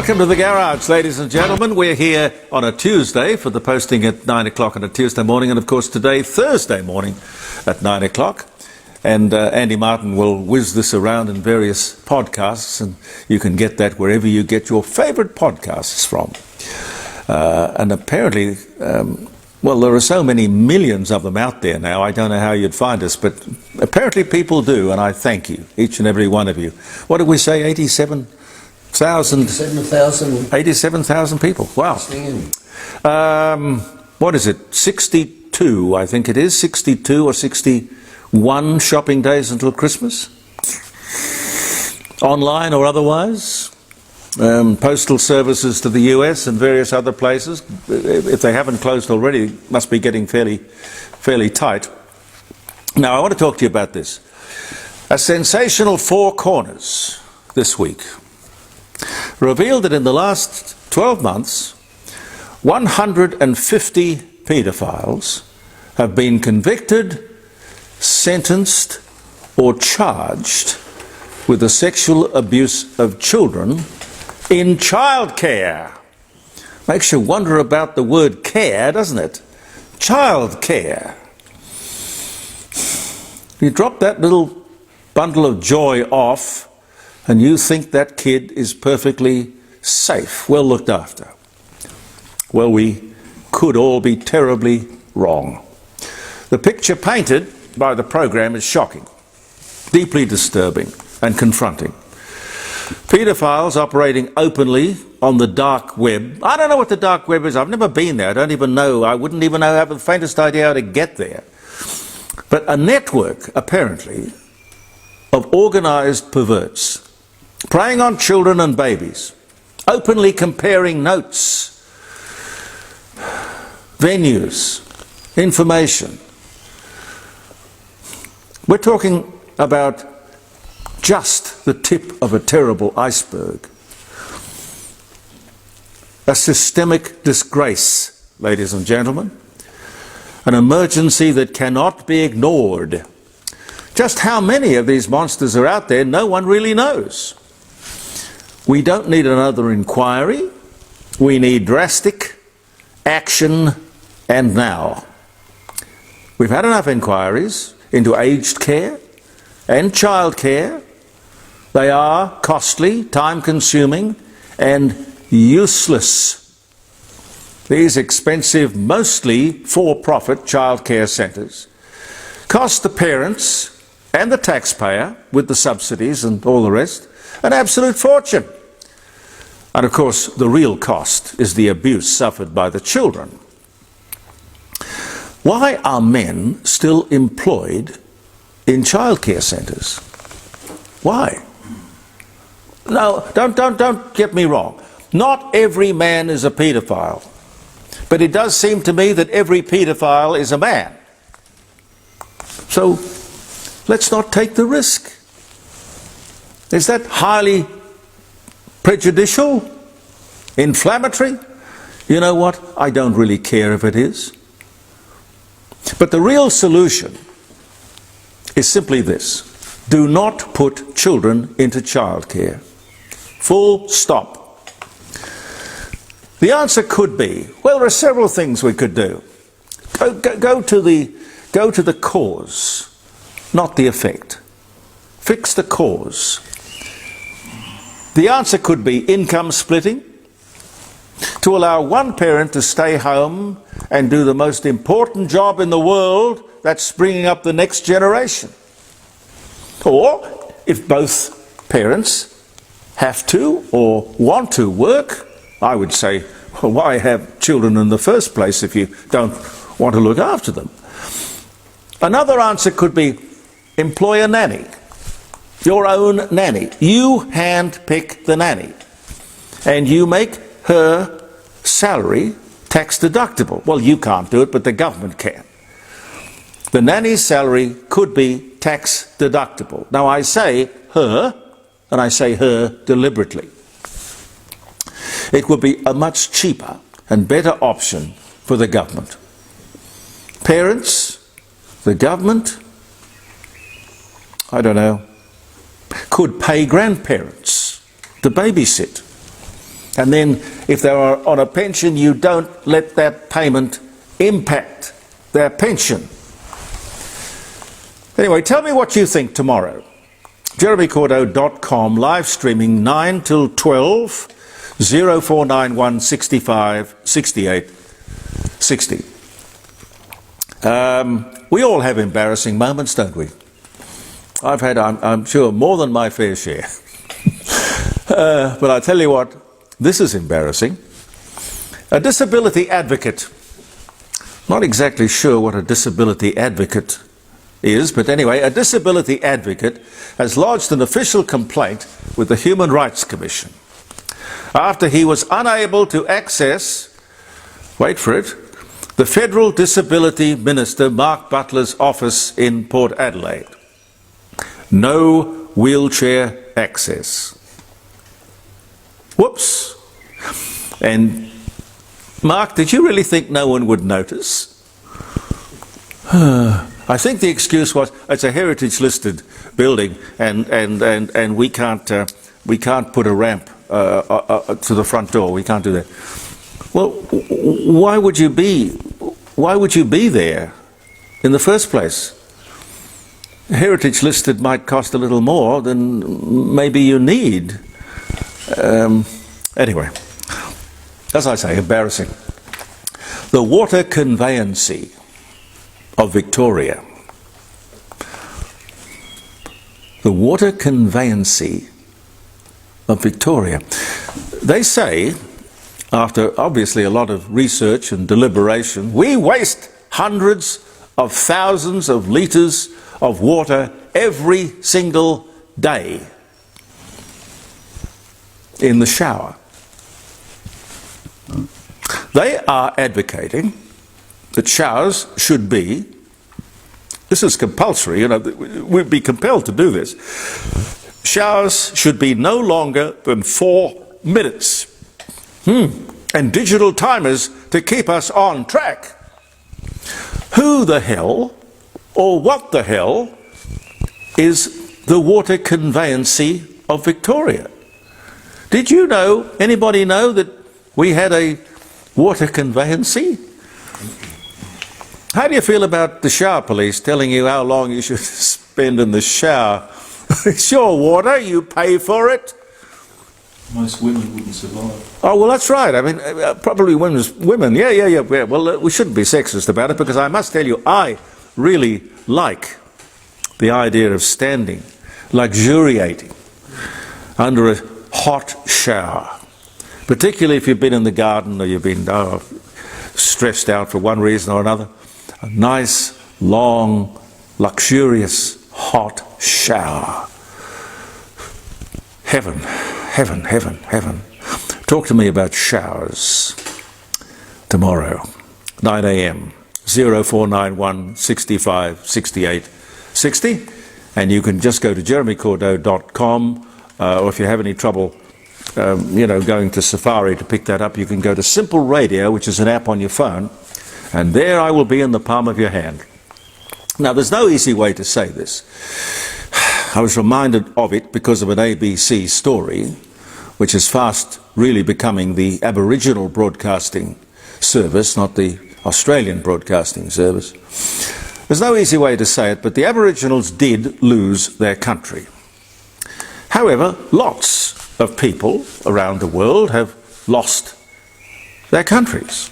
Welcome to the garage, ladies and gentlemen. We're here on a Tuesday for the posting at 9 o'clock on a Tuesday morning, and of course today, Thursday morning at 9 o'clock. And Andy Martin will whiz this around in various podcasts, and you can get that wherever you get your favourite podcasts from. And apparently, well, there are so many millions of them out there now, I don't know how you'd find us, but apparently people do, and I thank you, each and every one of you. What did we say, 87,000 people. Wow. What is it? 62, I think it is. 62 or 61 shopping days until Christmas. Online or otherwise. Postal services to the US and various other places, if they haven't closed already, must be getting fairly tight. Now, I want to talk to you about this. A sensational Four Corners this week revealed that in the last 12 months, 150 paedophiles have been convicted, sentenced, or charged with the sexual abuse of children in childcare. Makes you wonder about the word care, doesn't it? Childcare. You drop that little bundle of joy off, and you think that kid is perfectly safe, well looked after. Well, we could all be terribly wrong. The picture painted by the program is shocking, deeply disturbing and confronting. Paedophiles operating openly on the dark web. I don't know what the dark web is. I've never been there. I don't even know. I wouldn't even have the faintest idea how to get there. But a network, apparently, of organised perverts preying on children and babies, openly comparing notes, venues, information. We're talking about just the tip of a terrible iceberg. A systemic disgrace, ladies and gentlemen. An emergency that cannot be ignored. Just how many of these monsters are out there, no one really knows. We don't need another inquiry. We need drastic action, and now. We've had enough inquiries into aged care and childcare. They are costly, time-consuming, and useless. These expensive, mostly for-profit childcare centres cost the parents and the taxpayer, with the subsidies and all the rest, an absolute fortune. And of course, the real cost is the abuse suffered by the children. Why are men still employed in childcare centres? Why? No, don't get me wrong. Not every man is a paedophile. But it does seem to me that every paedophile is a man. So let's not take the risk. Is that highly prejudicial? Inflammatory? You know what? I don't really care if it is. But the real solution is simply this. Do not put children into childcare. Full stop. The answer could be, well, there are several things we could do. Go to the cause, not the effect. Fix the cause. The answer could be income splitting, to allow one parent to stay home and do the most important job in the world, that's bringing up the next generation. Or, if both parents have to or want to work, I would say, well, why have children in the first place if you don't want to look after them? Another answer could be employ a nanny, your own nanny. You hand-pick the nanny, and you make her salary tax deductible. Well, you can't do it, but the government can. The nanny's salary could be tax deductible. Now, I say her, and I say her deliberately. It would be a much cheaper and better option for the government. Parents, the government, I don't know, could pay grandparents to babysit. And then if they are on a pension, you don't let that payment impact their pension. Anyway, tell me what you think tomorrow. JeremyCordeaux.com, live streaming 9 till 12, 0491 65 68 60. We all have embarrassing moments, don't we? I've had, I'm sure, more than my fair share. But I tell you what, this is embarrassing. A disability advocate. Not exactly sure what a disability advocate is, but anyway, a disability advocate has lodged an official complaint with the Human Rights Commission after he was unable to access, wait for it, the Federal Disability Minister Mark Butler's office in Port Adelaide. No wheelchair access. Whoops. And Mark, did you really think no one would notice? I think the excuse was it's a heritage listed building and we can't put a ramp to the front door. We can't do that. Well, why would you be there in the first place? Heritage listed might cost a little more than maybe you need. Anyway, as I say, embarrassing. The water conveyancy of Victoria. The water conveyancy of Victoria. They say, after obviously a lot of research and deliberation, we waste hundreds of thousands of litres of water every single day in the shower. They are advocating that showers should be, this is compulsory, you know, we'd be compelled to do this. Showers should be no longer than 4 minutes. And digital timers to keep us on track. Who the hell, or what the hell, is the water conveyancy of Victoria? Did you know, anybody know that we had a water conveyancy? How do you feel about the shower police telling you how long you should spend in the shower? It's your water, you pay for it. Most women wouldn't survive. Oh, well, that's right. I mean, probably women. Yeah. Well, we shouldn't be sexist about it, because I must tell you, I really like the idea of standing, luxuriating under a hot shower, particularly if you've been in the garden or you've been stressed out for one reason or another. A nice, long, luxurious, hot shower. Heaven, heaven, heaven, heaven. Talk to me about showers tomorrow, 9 a.m, 0491 65 68 60. And you can just go to jeremycordeaux.com, or if you have any trouble, going to Safari to pick that up, you can go to Simple Radio, which is an app on your phone, and there I will be in the palm of your hand. Now, there's no easy way to say this. I was reminded of it because of an ABC story, which is fast really becoming the Aboriginal Broadcasting Service, not the Australian Broadcasting Service. There's no easy way to say it, but the Aboriginals did lose their country. However, lots of people around the world have lost their countries.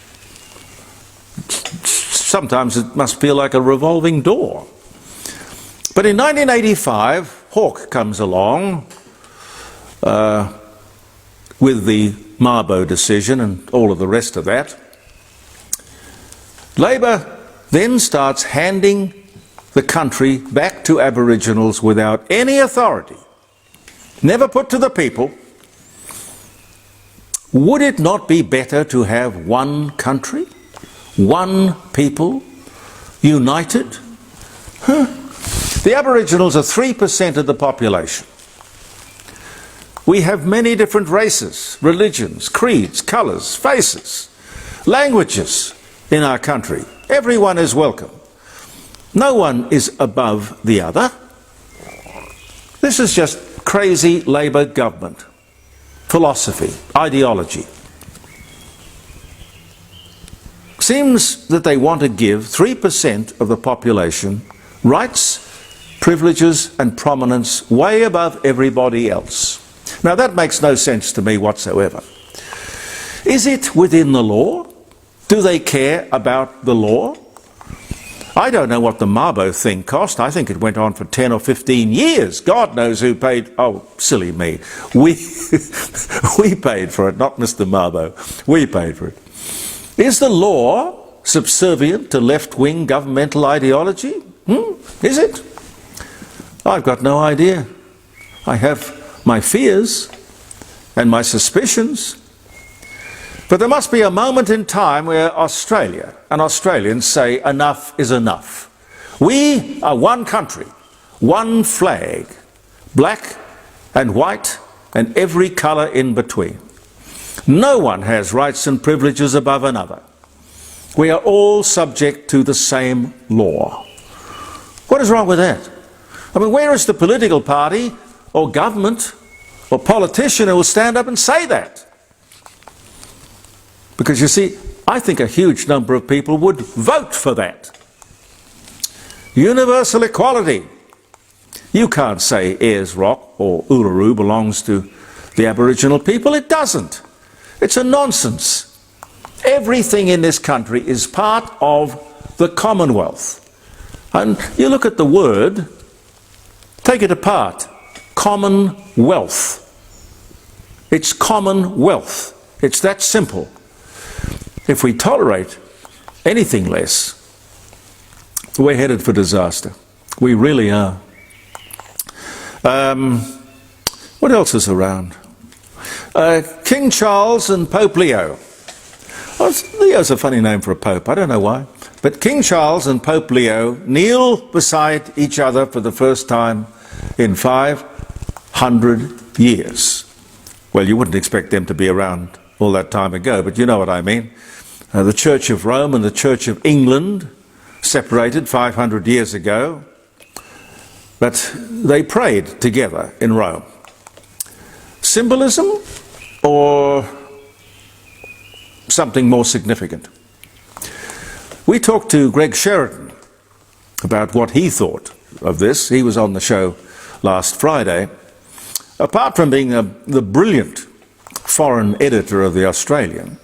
Sometimes it must feel like a revolving door. But in 1985, Hawke comes along with the Mabo decision and all of the rest of that. Labor then starts handing the country back to Aboriginals without any authority, never put to the people. Would it not be better to have one country, one people, united? The Aboriginals are 3% of the population. We have many different races, religions, creeds, colours, faces, languages in our country. Everyone is welcome. No one is above the other. This is just crazy Labor government. philosophy, ideology. Seems that they want to give 3% of the population rights, privileges and prominence way above everybody else. Now that makes no sense to me whatsoever. Is it within the law? Do they care about the law? I don't know what the Mabo thing cost. I think it went on for 10 or 15 years. God knows who paid. Oh, silly me. We paid for it, not Mr. Mabo. We paid for it. Is the law subservient to left-wing governmental ideology? Is it? I've got no idea. I have my fears and my suspicions. But there must be a moment in time where Australia and Australians say enough is enough. We are one country, one flag, black and white and every colour in between. No one has rights and privileges above another. We are all subject to the same law. What is wrong with that? I mean, where is the political party or government or politician who will stand up and say that? Because you see, I think a huge number of people would vote for that. Universal equality. You can't say Ayers Rock or Uluru belongs to the Aboriginal people. It doesn't. It's a nonsense. Everything in this country is part of the Commonwealth. And you look at the word, take it apart. Commonwealth. It's Commonwealth. It's that simple. If we tolerate anything less, we're headed for disaster. We really are. What else is around? King Charles and Pope Leo. Oh, Leo's a funny name for a pope, I don't know why. But King Charles and Pope Leo kneel beside each other for the first time in 500 years. Well, you wouldn't expect them to be around all that time ago, but you know what I mean. The Church of Rome and the Church of England separated 500 years ago, but they prayed together in Rome. Symbolism or something more significant? We talked to Greg Sheridan about what he thought of this. He was on the show last Friday. Apart from being the brilliant foreign editor of The Australian,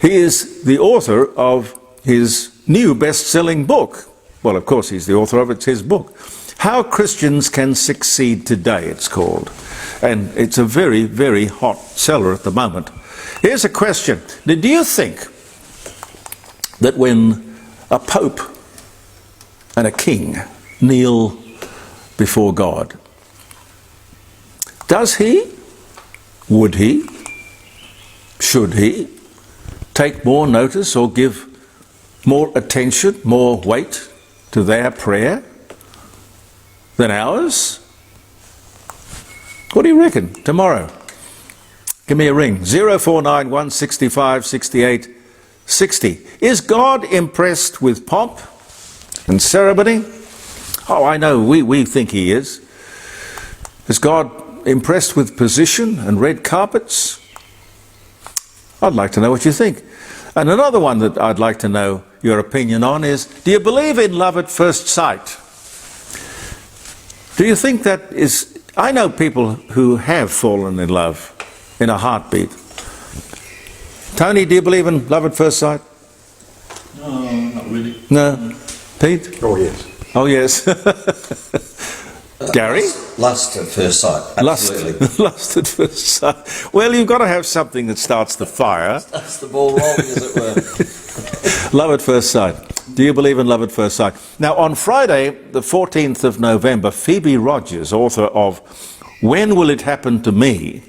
he is the author of his new best-selling book. Well, of course, he's the author of it. It's his book. How Christians Can Succeed Today, it's called. And it's a very, very hot seller at the moment. Here's a question. Do you think that when a pope and a king kneel before God, does he, would he, should he take more notice or give more attention, more weight to their prayer than ours? What do you reckon tomorrow? Give me a ring. 0491 65 68 60. Is God impressed with pomp and ceremony? Oh, I know, we think he is. Is God impressed with position and red carpets? I'd like to know what you think. And another one that I'd like to know your opinion on is, do you believe in love at first sight? Do you think that is... I know people who have fallen in love in a heartbeat. Tony, do you believe in love at first sight? No, not really. No? Pete? Oh, yes. Oh, yes. Gary? Lust at first sight, absolutely. Lust at first sight. Well, you've got to have something that starts the fire. That's the ball rolling, as it were. Love at first sight. Do you believe in love at first sight? Now, on Friday, the 14th of November, Phoebe Rogers, author of When Will It Happen to Me,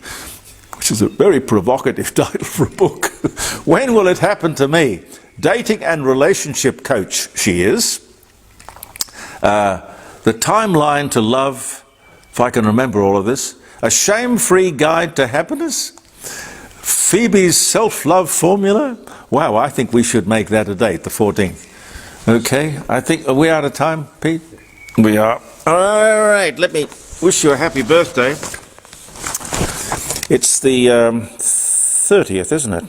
which is a very provocative title for a book. When Will It Happen to Me? Dating and relationship coach, she is. The timeline to love, if I can remember all of this. A shame-free guide to happiness. Phoebe's self-love formula. Wow, I think we should make that a date, the 14th. Okay, I think, are we out of time, Pete? We are. All right, let me wish you a happy birthday. It's the 30th, isn't it?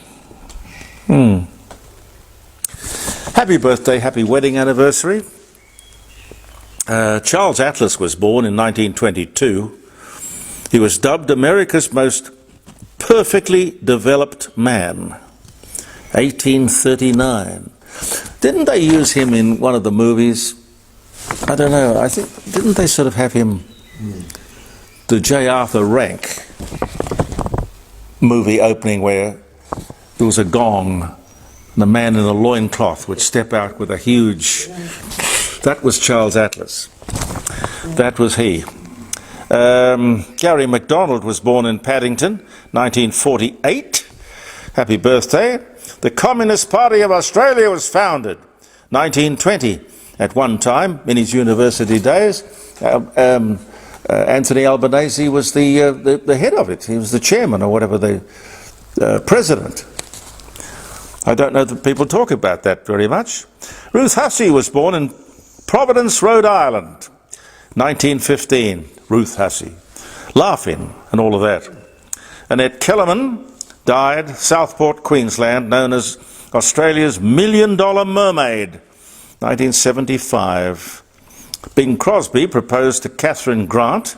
Happy birthday, happy wedding anniversary. Charles Atlas was born in 1922. He was dubbed America's most perfectly developed man. 1839. Didn't they use him in one of the movies? I don't know. I think, didn't they sort of have him, the J. Arthur Rank movie opening where there was a gong and a man in a loincloth would step out with a huge... That was Charles Atlas. That was he. Gary MacDonald was born in Paddington, 1948. Happy birthday. The Communist Party of Australia was founded, 1920. At one time, in his university days, Anthony Albanese was the head of it. He was the chairman or whatever, the president. I don't know that people talk about that very much. Ruth Hussey was born in Providence, Rhode Island, 1915. Ruth Hussey. Laughing and all of that. Annette Kellerman died, Southport, Queensland, known as Australia's $1 Million Mermaid, 1975. Bing Crosby proposed to Catherine Grant.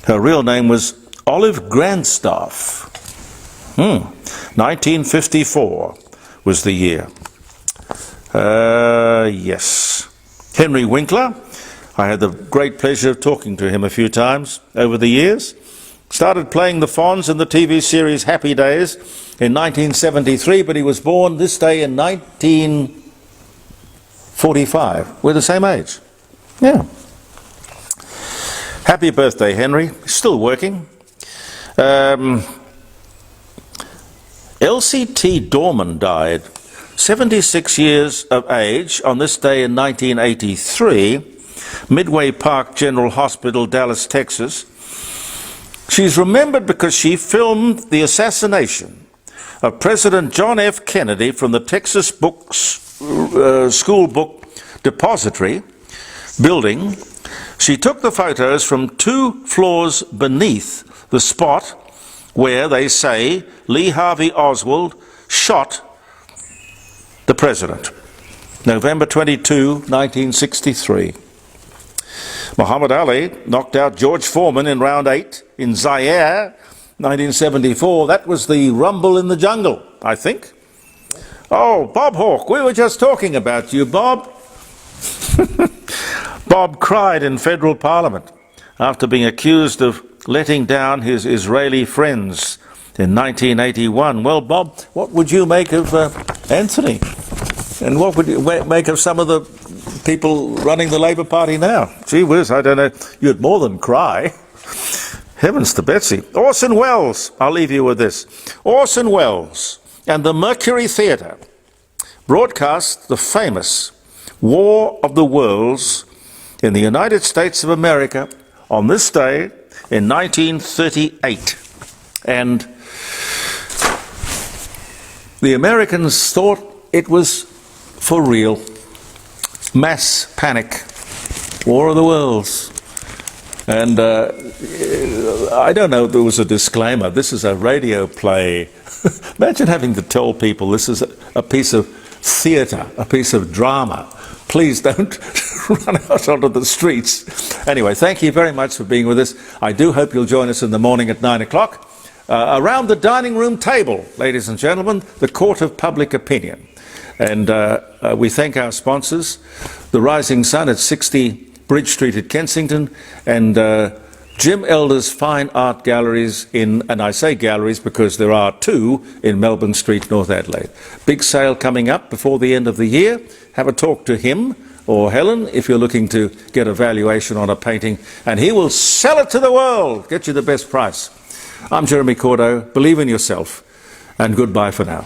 Her real name was Olive Grandstaff. 1954 was the year. Yes. Henry Winkler. I had the great pleasure of talking to him a few times over the years. Started playing the Fonz in the TV series Happy Days in 1973, but he was born this day in 1945. We're the same age. Yeah. Happy birthday, Henry. Still working. Elsie T. Dorman died, 76 years of age, on this day in 1983, Midway Park General Hospital, Dallas, Texas. She's remembered because she filmed the assassination of President John F. Kennedy from the Texas School Book Depository building. She took the photos from 2 floors beneath the spot where, they say, Lee Harvey Oswald shot the president. November 22, 1963. Muhammad Ali knocked out George Foreman in round 8 in Zaire, 1974. That was the rumble in the jungle, I think. Oh, Bob Hawke, we were just talking about you, Bob. Bob cried in federal parliament after being accused of letting down his Israeli friends in 1981. Well, Bob, what would you make of Anthony? And what would you make of some of the people running the Labour Party now? Gee whiz, I don't know. You'd more than cry. Heavens to Betsy. Orson Welles, I'll leave you with this. Orson Welles and the Mercury Theatre broadcast the famous War of the Worlds in the United States of America on this day in 1938. And the Americans thought it was for real. Mass panic. War of the Worlds. And I don't know if there was a disclaimer. This is a radio play. Imagine having to tell people this is a piece of theatre, a piece of drama. Please don't run out onto the streets. Anyway, thank you very much for being with us. I do hope you'll join us in the morning at 9 o'clock. Around the dining room table, ladies and gentlemen, the Court of Public Opinion. And we thank our sponsors, The Rising Sun at 60 Bridge Street at Kensington, and Jim Elder's Fine Art Galleries and I say galleries because there are 2 in Melbourne Street, North Adelaide. Big sale coming up before the end of the year. Have a talk to him or Helen if you're looking to get a valuation on a painting, and he will sell it to the world, get you the best price. I'm Jeremy Cordeaux. Believe in yourself, and goodbye for now.